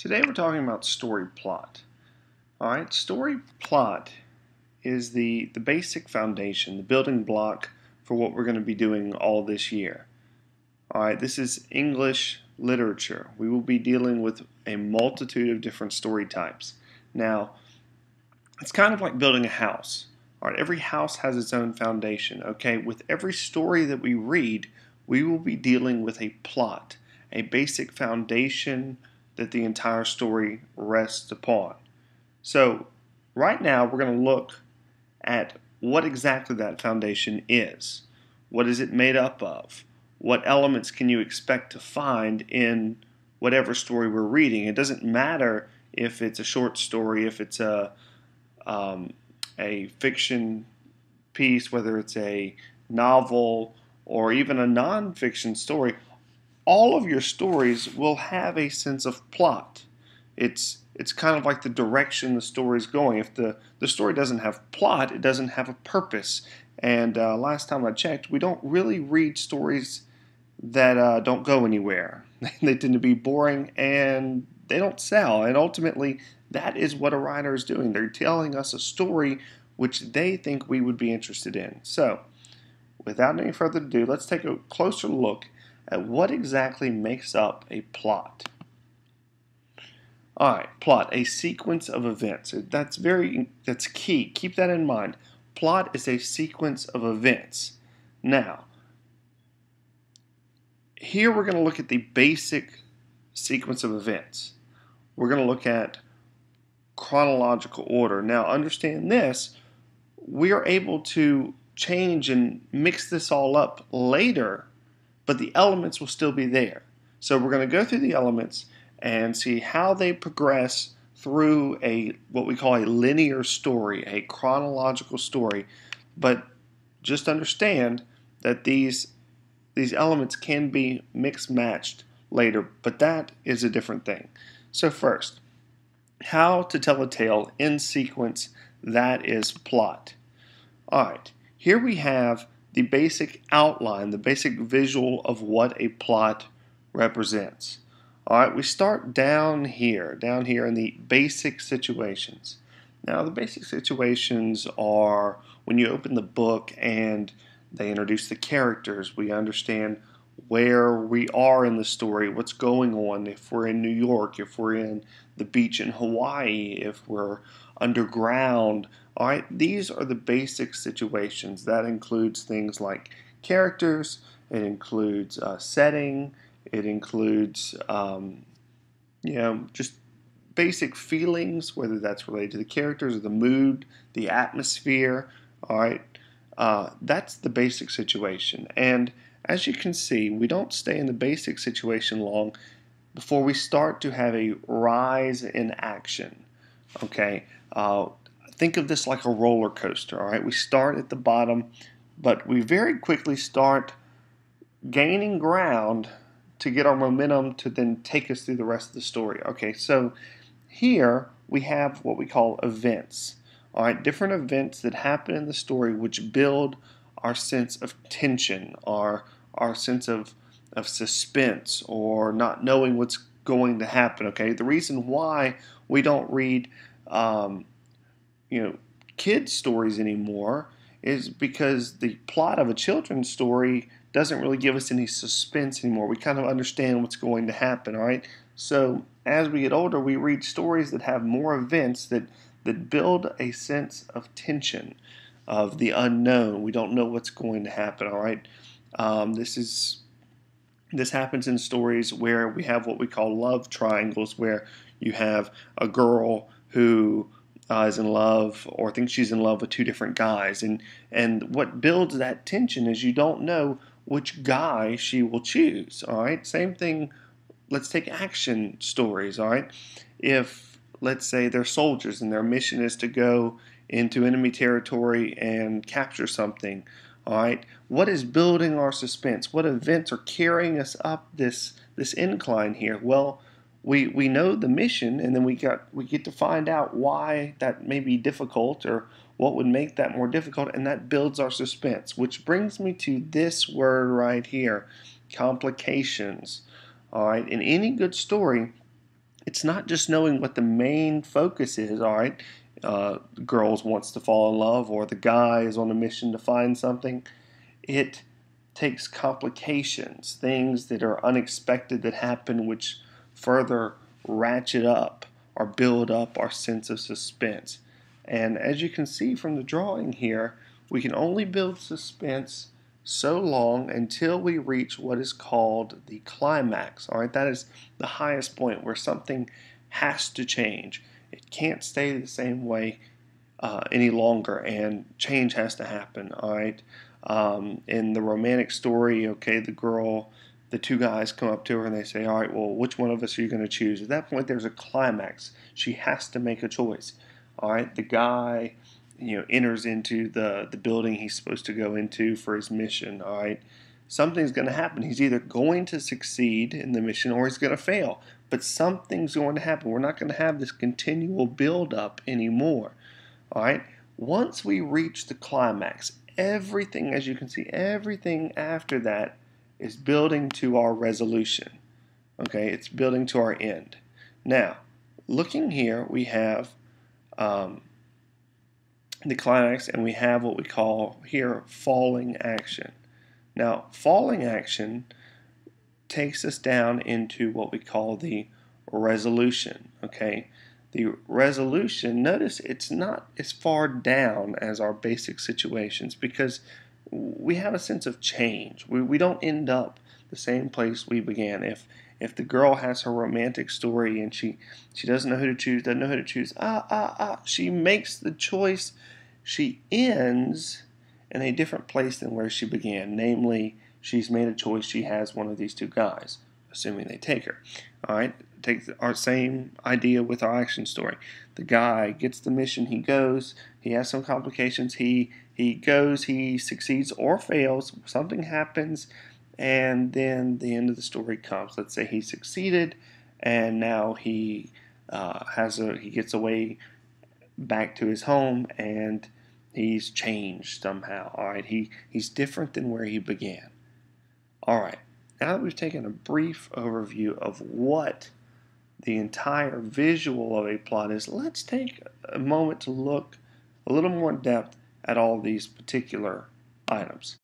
Today we're talking about story plot. Alright, story plot is the basic foundation, the building block for what we're going to be doing all this year. Alright, this is English literature. We will be dealing with a multitude of different story types. Now, it's kind of like building a house. Alright, every house has its own foundation. Okay, with every story that we read, we will be dealing with a plot, a basic foundation that the entire story rests upon. So right now we're going to look at what exactly that foundation is. What is it made up of? What elements can you expect to find in whatever story we're reading? It doesn't matter if it's a short story, if it's a fiction piece, whether it's a novel or even a non-fiction story. All of your stories will have a sense of plot. It's kind of like the direction the story is going. If the story doesn't have plot, it doesn't have a purpose. And last time I checked, we don't really read stories that don't go anywhere. They tend to be boring and they don't sell. And ultimately, that is what a writer is doing. They're telling us a story which they think we would be interested in. So, without any further ado, let's take a closer look at what exactly makes up a plot. Alright, plot, a sequence of events. That's key. Keep that in mind. Plot is a sequence of events. Now, here we're going to look at the basic sequence of events. We're going to look at chronological order. Now, understand this, we are able to change and mix this all up later, but the elements will still be there. So we're going to go through the elements and see how they progress through what we call a linear story, a chronological story. But just understand that these elements can be mixed matched later, but that is a different thing. So first, how to tell a tale in sequence, that is plot. Alright, here we have the basic outline, the basic visual of what a plot represents. Alright, we start down here in the basic situations. Now, the basic situations are when you open the book and they introduce the characters. We understand where we are in the story, what's going on, if we're in New York, if we're in the beach in Hawaii, if we're underground. All right, these are the basic situations. That includes things like characters, it includes setting, it includes just basic feelings, whether that's related to the characters or the mood, the atmosphere. All right, that's the basic situation. And as you can see, we don't stay in the basic situation long before we start to have a rise in action. Okay. Think of this like a roller coaster, all right? We start at the bottom, but we very quickly start gaining ground to get our momentum to then take us through the rest of the story. Okay, so here we have what we call events, all right? Different events that happen in the story which build our sense of tension, our sense of suspense, or not knowing what's going to happen, okay? The reason why we don't read kids' stories anymore is because the plot of a children's story doesn't really give us any suspense anymore. We kind of understand what's going to happen, all right? So as we get older, we read stories that have more events that build a sense of tension, of the unknown. We don't know what's going to happen, all right? This happens in stories where we have what we call love triangles, where you have a girl who is in love or thinks she's in love with two different guys. And what builds that tension is you don't know which guy she will choose, all right? Same thing, let's take action stories, all right? If, let's say, they're soldiers and their mission is to go into enemy territory and capture something, all right? What is building our suspense? What events are carrying us up this incline here? Well, we know the mission, and then we get to find out why that may be difficult or what would make that more difficult, and that builds our suspense, which brings me to this word right here, complications. All right, in any good story, It's not just knowing what the main focus is, all right? The girl wants to fall in love, or the guy is on a mission to find something. It takes complications, things that are unexpected that happen, which further ratchet up or build up our sense of suspense. And as you can see from the drawing here, we can only build suspense so long until we reach what is called the climax. All right, that is the highest point where something has to change. It can't stay the same way any longer, and change has to happen. All right. In the romantic story, okay, the two guys come up to her and they say, all right, well, which one of us are you going to choose? At that point, there's a climax. She has to make a choice. All right, the guy, enters into the building he's supposed to go into for his mission. All right, something's going to happen. He's either going to succeed in the mission or he's going to fail. But something's going to happen. We're not going to have this continual build-up anymore. All right, once we reach the climax, everything, as you can see, everything after that is building to our resolution. Okay, it's building to our end. Now, looking here, we have the climax, and we have what we call here falling action. Now, falling action takes us down into what we call the resolution. Okay, the resolution, notice it's not as far down as our basic situations because we have a sense of change. We don't end up the same place we began. If the girl has her romantic story and she doesn't know who to choose, she makes the choice. She ends in a different place than where she began. Namely, she's made a choice. She has one of these two guys, assuming they take her. All right, take our same idea with our action story. The guy gets the mission. He goes. He has some complications. He goes. He succeeds or fails. Something happens, and then the end of the story comes. Let's say he succeeded, and now he gets away back to his home, and he's changed somehow. All right, he's different than where he began. All right, now that we've taken a brief overview of what the entire visual of a plot is, let's take a moment to look a little more in depth at all these particular items.